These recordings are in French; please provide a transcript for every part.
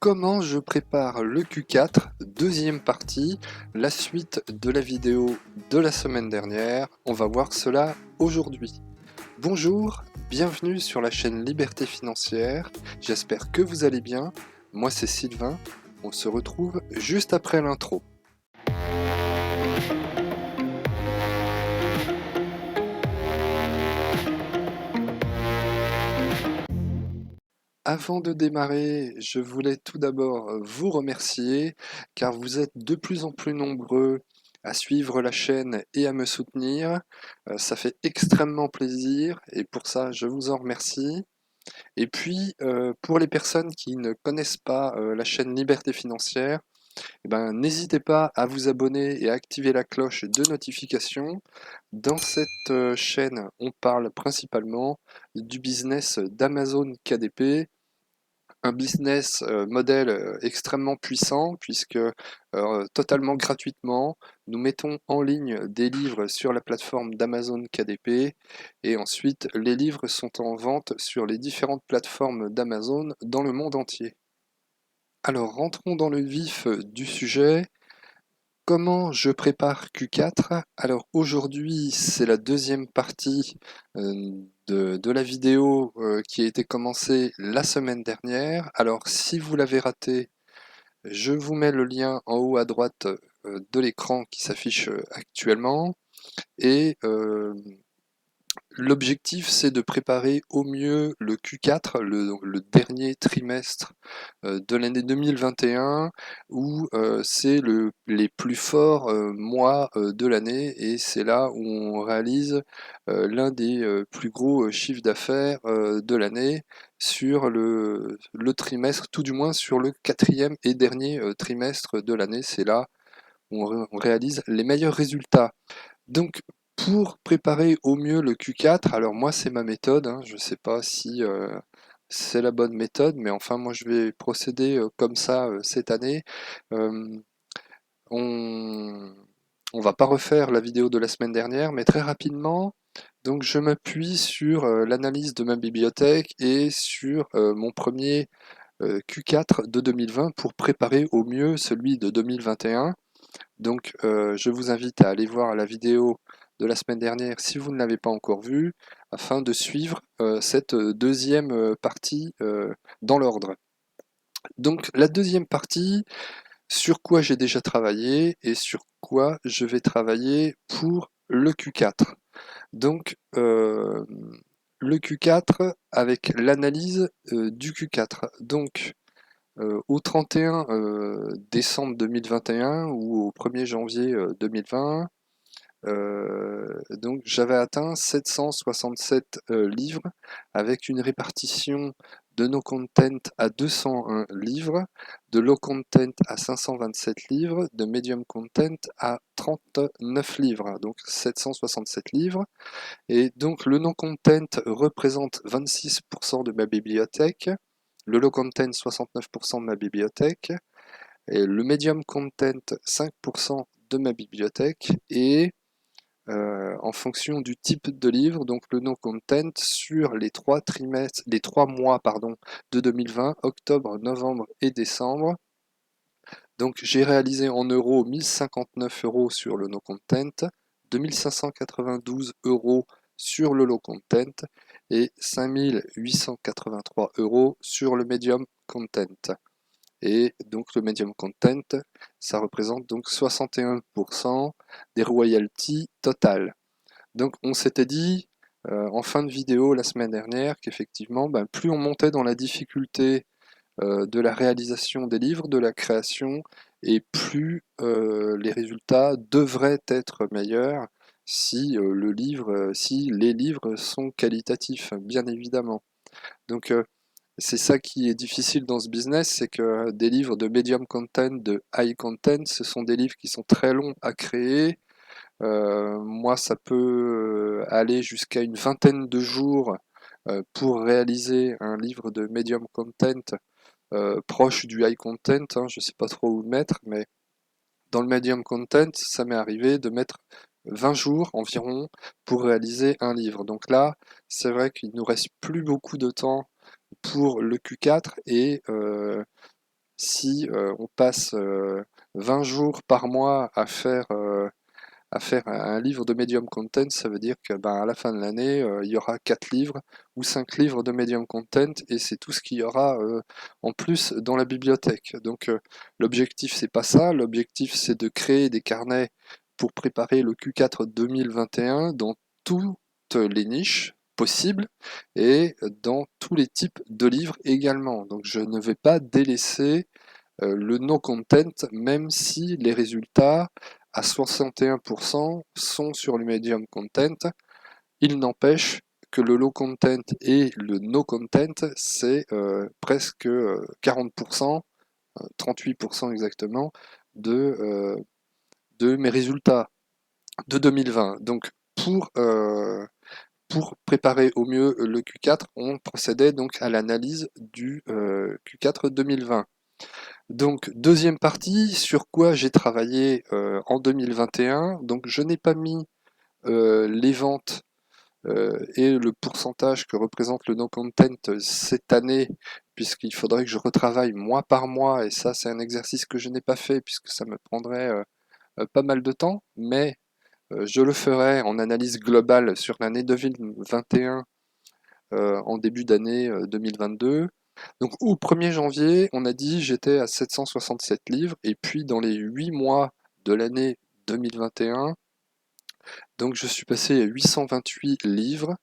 Comment je prépare le Q4, deuxième partie, la suite de la vidéo de la semaine dernière. On va voir cela aujourd'hui. Bonjour, bienvenue sur la chaîne Liberté Financière. J'espère que vous allez bien. Moi c'est Sylvain. On se retrouve juste après l'intro. Avant de démarrer, je voulais tout d'abord vous remercier car vous êtes de plus en plus nombreux à suivre la chaîne et à me soutenir. Ça fait extrêmement plaisir et pour ça je vous en remercie. Et puis pour les personnes qui ne connaissent pas la chaîne Liberté Financière, eh ben, n'hésitez pas à vous abonner et à activer la cloche de notification. Dans cette chaîne, on parle principalement du business d'Amazon KDP, un business modèle extrêmement puissant puisque totalement gratuitement, nous mettons en ligne des livres sur la plateforme d'Amazon KDP et ensuite les livres sont en vente sur les différentes plateformes d'Amazon dans le monde entier. Alors rentrons dans le vif du sujet. Comment je prépare Q4? Alors aujourd'hui, c'est la deuxième partie de la vidéo qui a été commencée la semaine dernière. Alors si vous l'avez raté, je vous mets le lien en haut à droite de l'écran qui s'affiche actuellement. Et l'objectif, c'est de préparer au mieux le Q4, le dernier trimestre de l'année 2021, où c'est les plus forts mois de l'année, et c'est là où on réalise l'un des plus gros chiffres d'affaires de l'année sur le trimestre, tout du moins sur le quatrième et dernier trimestre de l'année. C'est là où on réalise les meilleurs résultats. Donc, pour préparer au mieux le Q4, alors moi c'est ma méthode, hein, je ne sais pas si c'est la bonne méthode, mais enfin moi je vais procéder comme ça cette année. Euh, on on va pas refaire la vidéo de la semaine dernière, mais très rapidement, donc je m'appuie sur l'analyse de ma bibliothèque et sur mon premier Q4 de 2020 pour préparer au mieux celui de 2021. Donc, je vous invite à aller voir la vidéo de la semaine dernière si vous ne l'avez pas encore vue, afin de suivre cette deuxième partie dans l'ordre. Donc, la deuxième partie, sur quoi j'ai déjà travaillé et sur quoi je vais travailler pour le Q4. Donc, le Q4 avec l'analyse du Q4. Donc, au 31 décembre 2021 ou au 1er janvier 2020, donc j'avais atteint 767 livres avec une répartition de no content à 201 livres, de low content à 527 livres, de medium content à 39 livres, donc 767 livres. Et donc le no content représente 26% de ma bibliothèque, le low content 69% de ma bibliothèque, et le medium content 5% de ma bibliothèque, et en fonction du type de livre, donc le no content sur les les 3 mois pardon, de 2020, octobre, novembre et décembre. Donc j'ai réalisé en euros 1059 euros sur le no content, 2592 euros sur le low content et 5883 euros sur le medium content. Et donc le medium content, ça représente donc 61% des royalties totales. Donc on s'était dit en fin de vidéo la semaine dernière qu'effectivement, plus on montait dans la difficulté de la réalisation des livres, de la création, et plus les résultats devraient être meilleurs si si les livres sont qualitatifs, bien évidemment. Donc c'est ça qui est difficile dans ce business, c'est que des livres de medium content, de high content, ce sont des livres qui sont très longs à créer. Moi, ça peut aller jusqu'à une vingtaine de jours pour réaliser un livre de medium content proche du high content, hein, je ne sais pas trop où le mettre, mais dans le medium content, ça m'est arrivé de mettre 20 jours environ pour réaliser un livre. Donc là, c'est vrai qu'il nous reste plus beaucoup de temps pour le Q4 et si on passe 20 jours par mois à faire un livre de medium content, ça veut dire que ben, à la fin de l'année, il y aura 4 livres ou 5 livres de medium content et c'est tout ce qu'il y aura en plus dans la bibliothèque. Donc l'objectif c'est pas ça, l'objectif c'est de créer des carnets pour préparer le Q4 2021 dans toutes les niches possibles et dans tous les types de livres également. Donc je ne vais pas délaisser le no content, même si les résultats à 61% sont sur le medium content. Il n'empêche que le low content et le no content, c'est presque 40%, 38% exactement, de mes résultats de 2020. Donc pour préparer au mieux le Q4, on procédait donc à l'analyse du Q4 2020. Donc, deuxième partie, sur quoi j'ai travaillé en 2021. Donc, je n'ai pas mis les ventes et le pourcentage que représente le no-content cette année, puisqu'il faudrait que je retravaille mois par mois, et ça, c'est un exercice que je n'ai pas fait, puisque ça me prendrait pas mal de temps, mais je le ferai en analyse globale sur l'année 2021 en début d'année 2022. Donc au 1er janvier, on a dit j'étais à 767 livres, et puis dans les 8 mois de l'année 2021, donc je suis passé à 828 livres,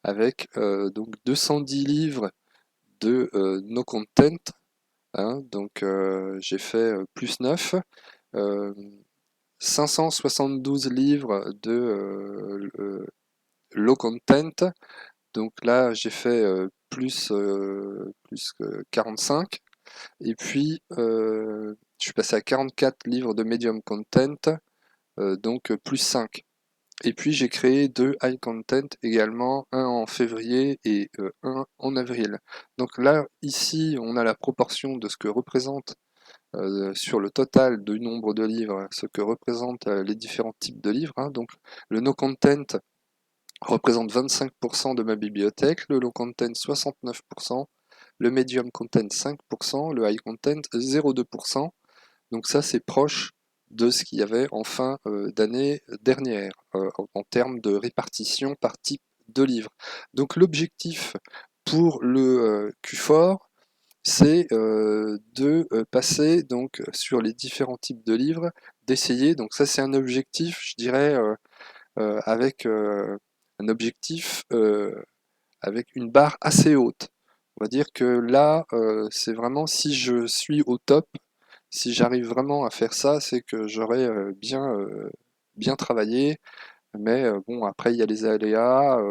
avec donc 210 livres de no content, hein, donc j'ai fait plus 9, 572 livres de low content, donc là j'ai fait plus que 45. Et puis, je suis passé à 44 livres de medium content, donc plus 5. Et puis, j'ai créé 2 high content également, un en février et un en avril. Donc là, ici, on a la proportion de ce que représente sur le total du nombre de livres, ce que représentent les différents types de livres, hein. Donc, le no content représente 25% de ma bibliothèque, le low content 69%, le medium content 5%, le high content 0,2%. Donc ça, c'est proche de ce qu'il y avait en fin d'année dernière, en termes de répartition par type de livre. Donc l'objectif pour le Q4, c'est de passer donc sur les différents types de livres, d'essayer, donc ça c'est un objectif, je dirais, avec un objectif avec une barre assez haute. On va dire que là, c'est vraiment si je suis au top, si j'arrive vraiment à faire ça, c'est que j'aurais bien travaillé. Mais bon, après, il y a les aléas,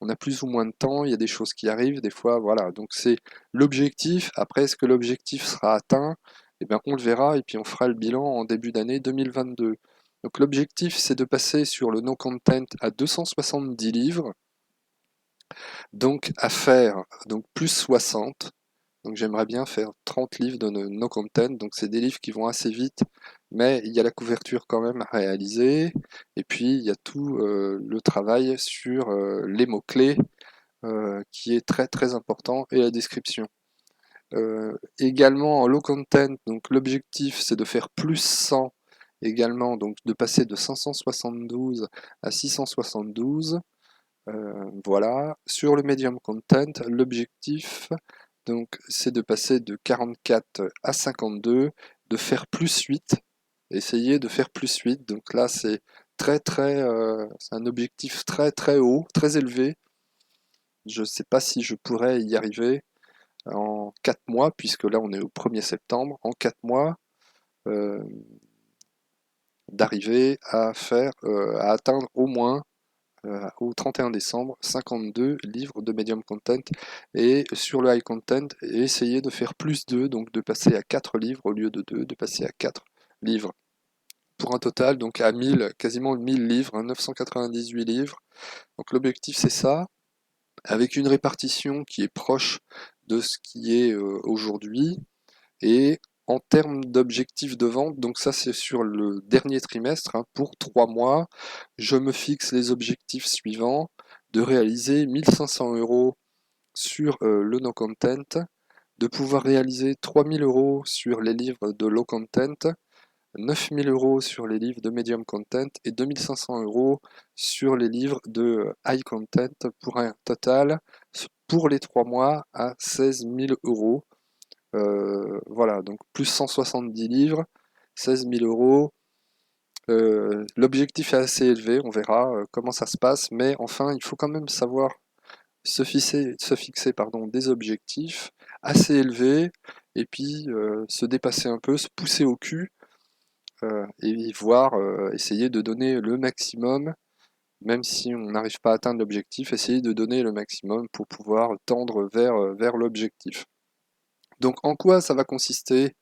on a plus ou moins de temps, il y a des choses qui arrivent, des fois, voilà. Donc c'est l'objectif. Après, est-ce que l'objectif sera atteint? Eh bien, on le verra et puis on fera le bilan en début d'année 2022. Donc l'objectif, c'est de passer sur le no content à 270 livres, donc à faire donc plus 60. Donc j'aimerais bien faire 30 livres de no content, donc c'est des livres qui vont assez vite, mais il y a la couverture quand même à réaliser, et puis il y a tout le travail sur les mots-clés qui est très très important, et la description. Également en low content, donc l'objectif c'est de faire plus 100 également, donc de passer de 572 à 672. Voilà. Sur le medium content, l'objectif donc c'est de passer de 44 à 52, de faire plus 8, essayer de faire plus 8. Donc là c'est c'est un objectif très très haut, très élevé. Je ne sais pas si je pourrais y arriver en 4 mois, puisque là on est au 1er septembre, en 4 mois, euh, d'arriver à faire, à atteindre au moins au 31 décembre 52 livres de medium content, et sur le high content essayer de faire plus 2, donc de passer à 4 livres au lieu de 2, de passer à 4 livres pour un total donc à 1000, quasiment 1000 livres, hein, 998 livres. Donc l'objectif c'est ça, avec une répartition qui est proche de ce qui est aujourd'hui. Et en termes d'objectifs de vente, donc ça c'est sur le dernier trimestre, hein, pour 3 mois, je me fixe les objectifs suivants: de réaliser 1500 € sur le no content, de pouvoir réaliser 3 000 € sur les livres de low content, 9 000 € sur les livres de medium content et 2 500 € sur les livres de high content pour un total pour les 3 mois à 16 000 €. Voilà, donc plus 170 livres, 16 000 €. L'objectif est assez élevé, on verra comment ça se passe, mais enfin, il faut quand même savoir se fixer pardon, des objectifs assez élevés et puis se dépasser un peu, se pousser au cul et voir, essayer de donner le maximum, même si on n'arrive pas à atteindre l'objectif, essayer de donner le maximum pour pouvoir tendre vers l'objectif. Donc en quoi ça va consister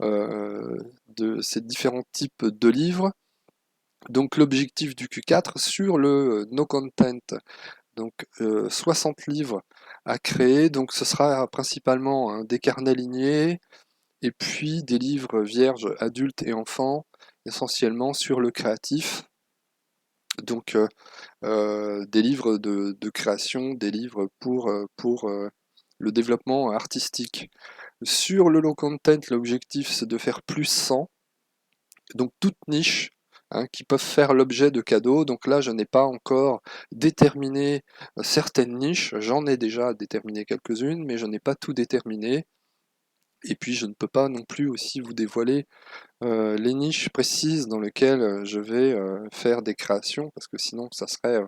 de ces différents types de livres? Donc l'objectif du Q4 sur le no content, donc 60 livres à créer, donc ce sera principalement des carnets lignés et puis des livres vierges adultes et enfants, essentiellement sur le créatif, donc des livres de création, des livres pour le développement artistique. Sur le low content, l'objectif c'est de faire plus 100, donc toute niche qui peuvent faire l'objet de cadeaux. Donc là, je n'ai pas encore déterminé certaines niches, j'en ai déjà déterminé quelques-unes, mais je n'ai pas tout déterminé. Et puis je ne peux pas non plus aussi vous dévoiler les niches précises dans lesquelles je vais faire des créations, parce que sinon ça serait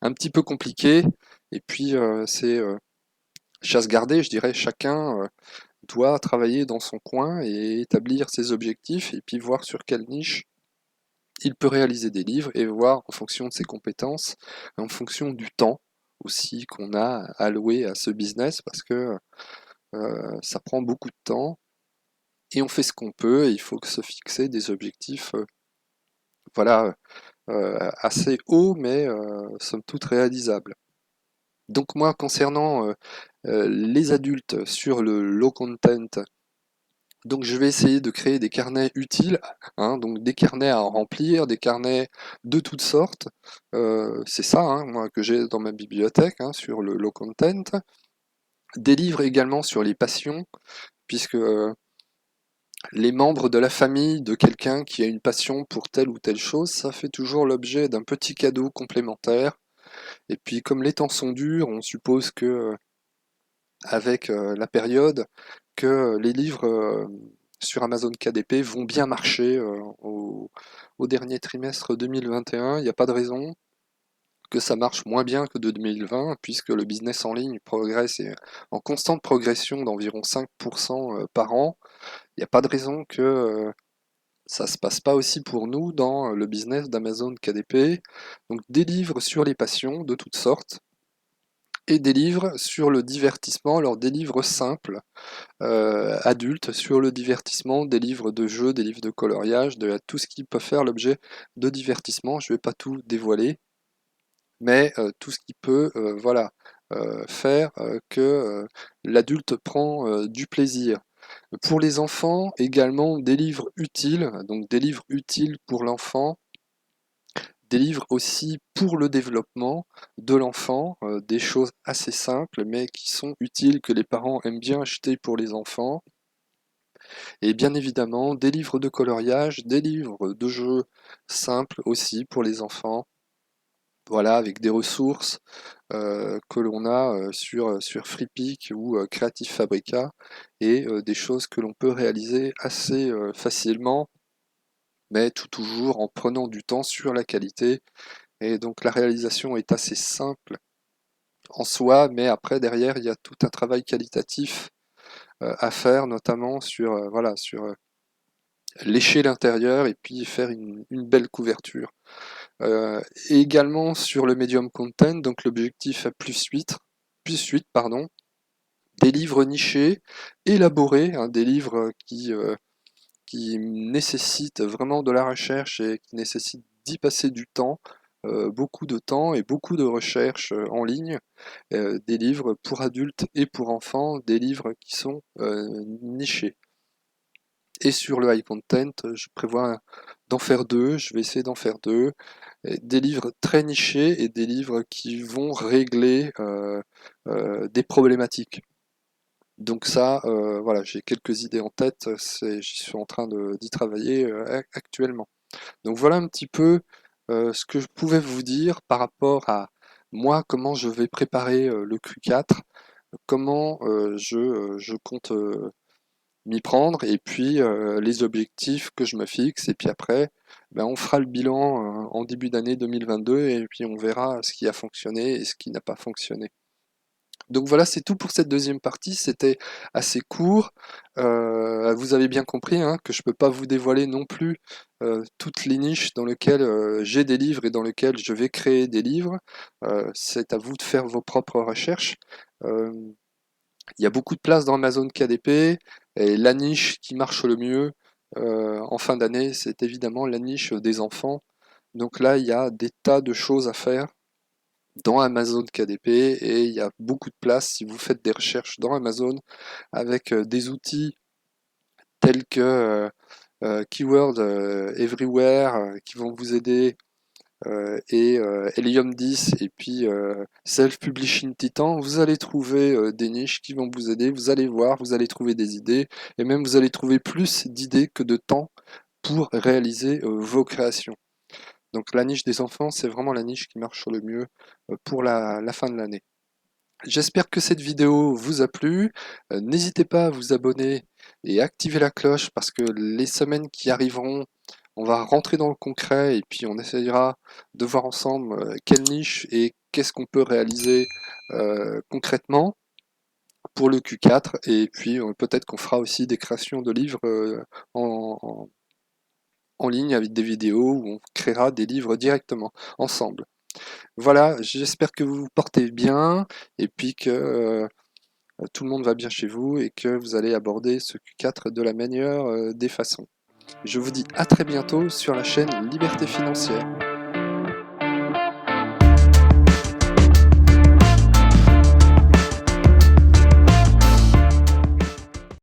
un petit peu compliqué. Et puis c'est chasse gardée, je dirais, chacun doit travailler dans son coin et établir ses objectifs, et puis voir sur quelle niche il peut réaliser des livres et voir en fonction de ses compétences, en fonction du temps aussi qu'on a alloué à ce business, parce que ça prend beaucoup de temps et on fait ce qu'on peut et il faut se fixer des objectifs voilà, assez hauts mais somme toute réalisables. Donc moi concernant les adultes sur le low content, donc je vais essayer de créer des carnets utiles, donc des carnets à remplir, des carnets de toutes sortes. C'est ça, moi, que j'ai dans ma bibliothèque sur le low content. Des livres également sur les passions, puisque les membres de la famille de quelqu'un qui a une passion pour telle ou telle chose, ça fait toujours l'objet d'un petit cadeau complémentaire. Et puis comme les temps sont durs, on suppose que avec la période, que les livres sur Amazon KDP vont bien marcher au dernier trimestre 2021. Il n'y a pas de raison que ça marche moins bien que de 2020, puisque le business en ligne progresse et en constante progression d'environ 5% par an. Il n'y a pas de raison que ça se passe pas aussi pour nous dans le business d'Amazon KDP. Donc des livres sur les passions de toutes sortes et des livres sur le divertissement, alors des livres simples, adultes sur le divertissement, des livres de jeux, des livres de coloriage, de tout ce qui peut faire l'objet de divertissement. Je ne vais pas tout dévoiler, mais tout ce qui peut voilà, faire que l'adulte prend du plaisir. Pour les enfants, également des livres utiles, donc des livres utiles pour l'enfant, des livres aussi pour le développement de l'enfant, des choses assez simples mais qui sont utiles, que les parents aiment bien acheter pour les enfants. Et bien évidemment, des livres de coloriage, des livres de jeux simples aussi pour les enfants. Voilà, avec des ressources que l'on a sur Freepik ou Creative Fabrica, et des choses que l'on peut réaliser assez facilement, mais toujours en prenant du temps sur la qualité. Et donc la réalisation est assez simple en soi, mais après derrière il y a tout un travail qualitatif à faire, notamment sur voilà, sur lécher l'intérieur et puis faire une belle couverture. Et également sur le medium content, donc l'objectif à plus 8, pardon, des livres nichés, élaborés, des livres qui nécessitent vraiment de la recherche et qui nécessitent d'y passer du temps, beaucoup de temps et beaucoup de recherche en ligne, des livres pour adultes et pour enfants, des livres qui sont nichés. Et sur le high content, je prévois d'en faire deux, je vais essayer d'en faire deux, des livres très nichés et des livres qui vont régler des problématiques. Donc ça, voilà, j'ai quelques idées en tête, j'y suis en train d'y travailler actuellement. Donc voilà un petit peu ce que je pouvais vous dire par rapport à moi, comment je vais préparer le Q4, comment je compte m'y prendre, et puis les objectifs que je me fixe, et puis après, ben, on fera le bilan en début d'année 2022, et puis on verra ce qui a fonctionné et ce qui n'a pas fonctionné. Donc voilà, c'est tout pour cette deuxième partie. C'était assez court. Vous avez bien compris hein, que je ne peux pas vous dévoiler non plus toutes les niches dans lesquelles j'ai des livres et dans lesquelles je vais créer des livres. C'est à vous de faire vos propres recherches. Euh, il y a beaucoup de place dans Amazon KDP, et la niche qui marche le mieux en fin d'année, c'est évidemment la niche des enfants. Donc là, il y a des tas de choses à faire dans Amazon KDP, et il y a beaucoup de place si vous faites des recherches dans Amazon avec des outils tels que Keyword Everywhere qui vont vous aider, et Helium 10, et puis Self Publishing Titan. Vous allez trouver des niches qui vont vous aider, vous allez voir, vous allez trouver des idées, et même vous allez trouver plus d'idées que de temps pour réaliser vos créations. Donc la niche des enfants, c'est vraiment la niche qui marche le mieux pour la fin de l'année. J'espère que cette vidéo vous a plu. N'hésitez pas à vous abonner et activer la cloche, parce que les semaines qui arriveront, on va rentrer dans le concret, et puis on essayera de voir ensemble quelle niche et qu'est-ce qu'on peut réaliser concrètement pour le Q4. Et puis peut-être qu'on fera aussi des créations de livres en, en ligne avec des vidéos où on créera des livres directement ensemble. Voilà, j'espère que vous vous portez bien, et puis que tout le monde va bien chez vous, et que vous allez aborder ce Q4 de la meilleure des façons. Je vous dis à très bientôt sur la chaîne Liberté Financière.